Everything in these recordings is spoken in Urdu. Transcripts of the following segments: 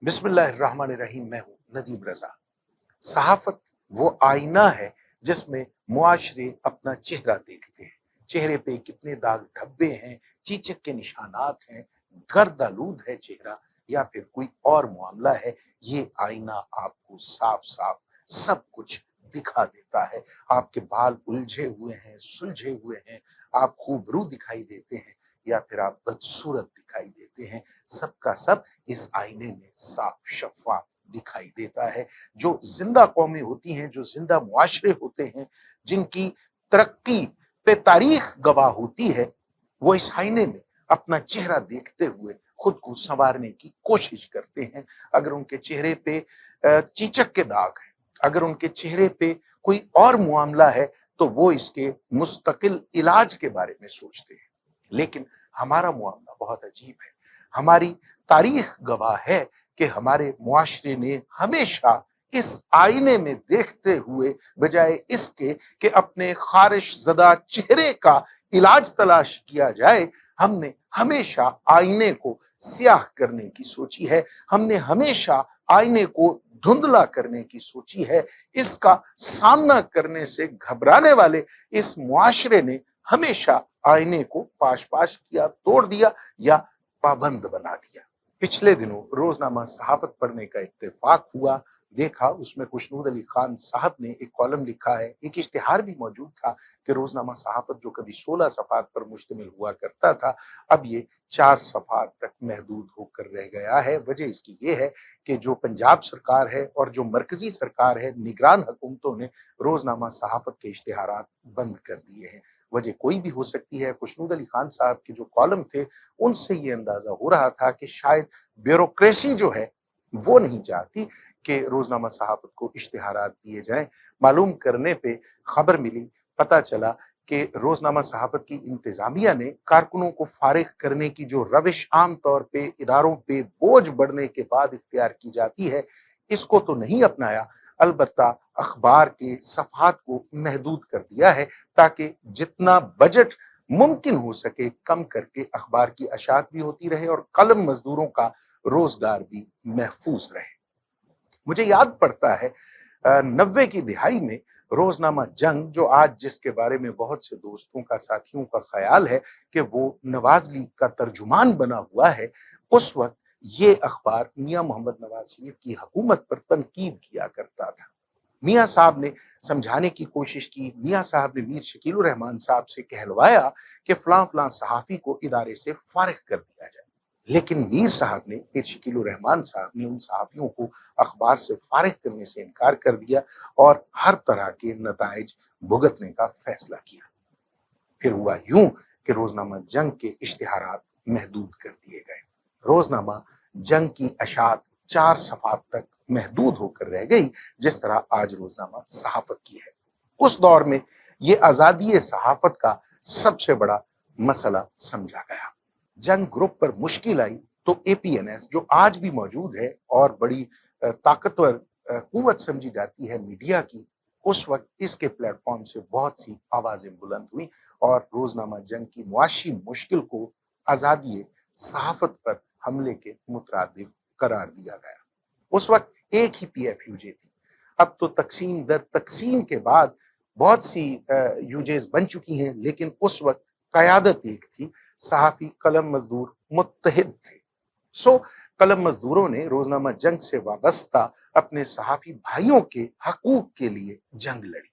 بسم اللہ الرحمن الرحیم۔ میں ہوں ندیم رضا۔ صحافت وہ آئینہ ہے جس میں معاشرے اپنا چہرہ دیکھتے ہیں۔ چہرے پہ کتنے داغ دھبے ہیں، چیچک کے نشانات ہیں، گرد آلود ہے چہرہ یا پھر کوئی اور معاملہ ہے، یہ آئینہ آپ کو صاف صاف سب کچھ دکھا دیتا ہے۔ آپ کے بال الجھے ہوئے ہیں، سلجھے ہوئے ہیں، آپ خوبرو دکھائی دیتے ہیں یا پھر آپ بدصورت دکھائی دیتے ہیں، سب کا سب اس آئینے میں صاف شفاف دکھائی دیتا ہے۔ جو زندہ قومیں ہوتی ہیں، جو زندہ معاشرے ہوتے ہیں، جن کی ترقی پہ تاریخ گواہ ہوتی ہے، وہ اس آئینے میں اپنا چہرہ دیکھتے ہوئے خود کو سنوارنے کی کوشش کرتے ہیں۔ اگر ان کے چہرے پہ چیچک کے داغ ہیں، اگر ان کے چہرے پہ کوئی اور معاملہ ہے تو وہ اس کے مستقل علاج کے بارے میں سوچتے ہیں۔ لیکن ہمارا معاملہ بہت عجیب ہے۔ ہماری تاریخ گواہ ہے کہ ہمارے معاشرے نے ہمیشہ اس آئینے میں دیکھتے ہوئے بجائے اس کے کہ اپنے خارش زدہ چہرے کا علاج تلاش کیا جائے، ہم نے ہمیشہ آئینے کو سیاہ کرنے کی سوچی ہے، ہم نے ہمیشہ آئینے کو دھندلا کرنے کی سوچی ہے۔ اس کا سامنا کرنے سے گھبرانے والے اس معاشرے نے ہمیشہ آئینے کو پاش پاش کیا، توڑ دیا یا پابند بنا دیا۔ پچھلے دنوں روزنامہ صحافت پڑھنے کا اتفاق ہوا، دیکھا اس میں خوشنود علی خان صاحب نے ایک کالم لکھا ہے، ایک اشتہار بھی موجود تھا کہ روزنامہ صحافت جو کبھی 16 صفحات پر مشتمل ہوا کرتا تھا، اب یہ 4 صفحات تک محدود ہو کر رہ گیا ہے۔ وجہ اس کی یہ ہے کہ جو پنجاب سرکار ہے اور جو مرکزی سرکار ہے، نگران حکومتوں نے روزنامہ صحافت کے اشتہارات بند کر دیے ہیں۔ وجہ کوئی بھی ہو سکتی ہے۔ خوشنود علی خان صاحب کے جو کالم تھے ان سے یہ اندازہ ہو رہا تھا کہ شاید بیوروکریسی جو ہے وہ نہیں چاہتی کہ روزنامہ صحافت کو اشتہارات دیے جائیں۔ معلوم کرنے پہ خبر ملی، پتہ چلا کہ روزنامہ صحافت کی انتظامیہ نے کارکنوں کو فارغ کرنے کی جو روش عام طور پہ اداروں پہ بوجھ بڑھنے کے بعد اختیار کی جاتی ہے، اس کو تو نہیں اپنایا، البتہ اخبار کے صفحات کو محدود کر دیا ہے تاکہ جتنا بجٹ ممکن ہو سکے کم کر کے اخبار کی اشاعت بھی ہوتی رہے اور قلم مزدوروں کا روزگار بھی محفوظ رہے۔ مجھے یاد پڑتا ہے 90 کی دہائی میں روزنامہ جنگ، جو آج جس کے بارے میں بہت سے دوستوں کا، ساتھیوں کا خیال ہے کہ وہ نواز لیگ کا ترجمان بنا ہوا ہے، اس وقت یہ اخبار میاں محمد نواز شریف کی حکومت پر تنقید کیا کرتا تھا۔ میاں صاحب نے سمجھانے کی کوشش کی، میاں صاحب نے میر شکیل الرحمان صاحب سے کہلوایا کہ فلاں فلاں صحافی کو ادارے سے فارغ کر دیا جائے، لیکن میر صاحب نے، میر شکیل الرحمان صاحب نے ان صحافیوں کو اخبار سے فارغ کرنے سے انکار کر دیا اور ہر طرح کے نتائج بھگتنے کا فیصلہ کیا۔ پھر ہوا یوں کہ روزنامہ جنگ کے اشتہارات محدود کر دیے گئے۔ روزنامہ جنگ کی اشاعت 4 صفحات تک محدود ہو کر رہ گئی، جس طرح آج روزنامہ صحافت کی ہے۔ اس دور میں یہ آزادی صحافت کا سب سے بڑا مسئلہ سمجھا گیا۔ جنگ گروپ پر مشکل آئی تو اے پی این ایس، جو آج بھی موجود ہے اور بڑی طاقتور قوت سمجھی جاتی ہے میڈیا کی، اس وقت اس کے پلیٹ فارم سے بہت سی آوازیں بلند ہوئیں اور روزنامہ جنگ کی معاشی مشکل کو آزادی صحافت پر حملے کے مترادف قرار دیا گیا۔ اس وقت ایک ہی پی ایف یو جے تھی، اب تو تقسیم در تقسیم کے بعد بہت سی یو جیز بن چکی ہیں، لیکن اس وقت قیادت ایک تھی، صحافی قلم مزدور متحد تھے۔ سو قلم مزدوروں نے روزنامہ جنگ سے وابستہ اپنے صحافی بھائیوں کے حقوق کے لیے جنگ لڑی۔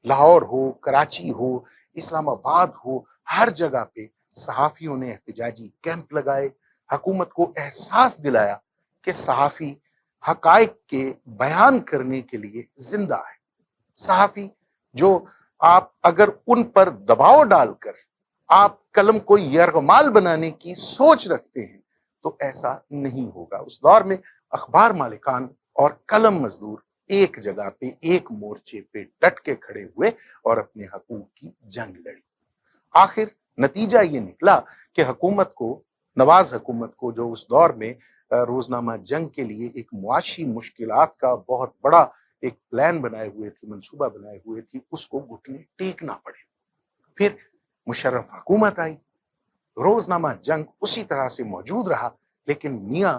لاہور ہو، کراچی ہو، اسلام آباد ہو، ہر جگہ پہ صحافیوں نے احتجاجی کیمپ لگائے، حکومت کو احساس دلایا کہ صحافی حقائق کے بیان کرنے کے لیے زندہ ہے۔ صحافی جو آپ اگر ان پر دباؤ ڈال کر آپ قلم کو یرغمال بنانے کی سوچ رکھتے ہیں تو ایسا نہیں ہوگا۔ اس دور میں اخبار مالکان اور قلم مزدور ایک جگہ پہ، ایک مورچے پہ ڈٹ کے کھڑے ہوئے اور اپنے حقوق کی جنگ لڑی۔ آخر نتیجہ یہ نکلا کہ حکومت کو، نواز حکومت کو، جو اس دور میں روزنامہ جنگ کے لیے ایک معاشی مشکلات کا بہت بڑا ایک پلان بنائے ہوئے تھی، منصوبہ بنائے ہوئے تھی، اس کو گھٹنے ٹیکنا پڑے۔ پھر مشرف حکومت آئی، روزنامہ جنگ اسی طرح سے موجود رہا، لیکن میاں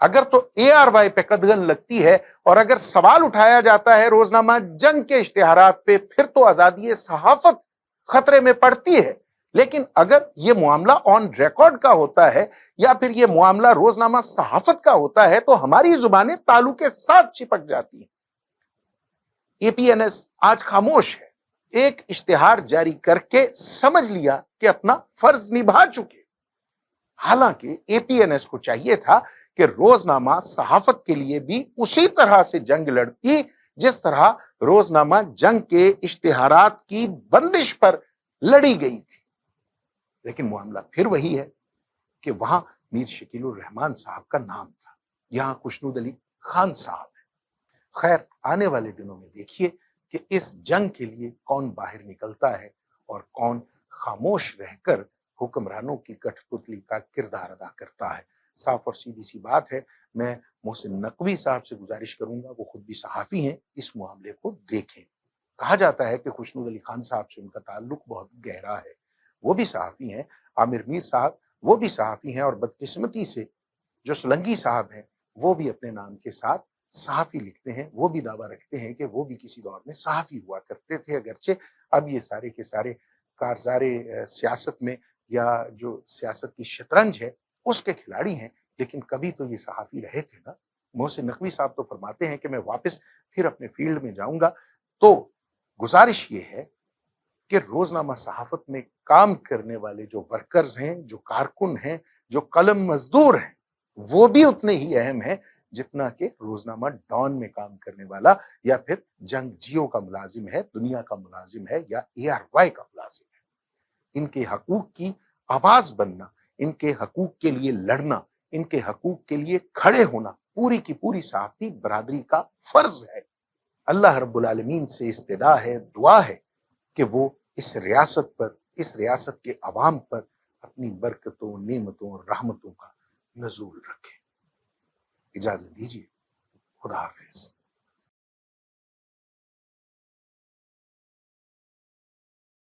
اگر تو ARY پہ قدغن لگتی ہے اور اگر سوال اٹھایا جاتا ہے روزنامہ جنگ کے اشتہارات پہ، پھر تو آزادی صحافت خطرے میں پڑتی ہے۔ لیکن اگر یہ معاملہ آن ریکارڈ کا ہوتا ہے یا پھر یہ معاملہ روزنامہ صحافت کا ہوتا ہے تو ہماری زبانیں تالو کے ساتھ چپک جاتی ہیں۔ APNS آج خاموش ہے، ایک اشتہار جاری کر کے سمجھ لیا کہ اپنا فرض نبھا چکے۔ حالانکہ APNS کو چاہیے تھا کہ روزنامہ صحافت کے لیے بھی اسی طرح سے جنگ لڑتی جس طرح روزنامہ جنگ کے اشتہارات کی بندش پر لڑی گئی تھی۔ لیکن معاملہ پھر وہی ہے کہ وہاں میر شکیل الرحمان صاحب کا نام تھا، یہاں خوشنود علی خان صاحب ہے۔ خیر، آنے والے دنوں میں دیکھیے کہ اس جنگ کے لیے کون باہر نکلتا ہے اور کون خاموش رہ کر حکمرانوں کی کٹھ پتلی کا کردار ادا کرتا ہے۔ صاف اور سیدھی سی بات ہے، میں محسن نقوی صاحب سے گزارش کروں گا، وہ خود بھی صحافی ہیں، اس معاملے کو دیکھیں۔ کہا جاتا ہے کہ خوشنود علی خان صاحب سے ان کا تعلق بہت گہرا ہے، وہ بھی صحافی ہیں۔ عامر میر صاحب وہ بھی صحافی ہیں، اور بدقسمتی سے جو سلنگی صاحب ہیں وہ بھی اپنے نام کے ساتھ صحافی لکھتے ہیں، وہ بھی دعویٰ رکھتے ہیں کہ وہ بھی کسی دور میں صحافی ہوا کرتے تھے، اگرچہ اب یہ سارے کے سارے کارزار سیاست میں یا جو سیاست کی شطرنج ہے اس کے کھلاڑی ہیں، لیکن کبھی تو یہ صحافی رہے تھے نا۔ محسن نقوی صاحب تو فرماتے ہیں کہ میں واپس پھر اپنے فیلڈ میں جاؤں گا۔ تو گزارش یہ ہے کہ روزنامہ صحافت میں کام کرنے والے جو ورکرز ہیں، جو کارکن ہیں، جو قلم مزدور ہیں، وہ بھی اتنے ہی اہم ہیں جتنا کہ روزنامہ ڈان میں کام کرنے والا یا پھر جنگ جیو کا ملازم ہے، دنیا کا ملازم ہے یا ARY کا ملازم ہے۔ ان کے حقوق کی آواز بننا، ان کے حقوق کے لیے لڑنا، ان کے حقوق کے لیے کھڑے ہونا پوری کی پوری صحافتی برادری کا فرض ہے۔ اللہ رب العالمین سے استدعا ہے، دعا ہے کہ وہ اس ریاست پر، اس ریاست کے عوام پر اپنی برکتوں، نعمتوں اور رحمتوں کا نزول رکھے۔ اجازت دیجیے، خدا حافظ۔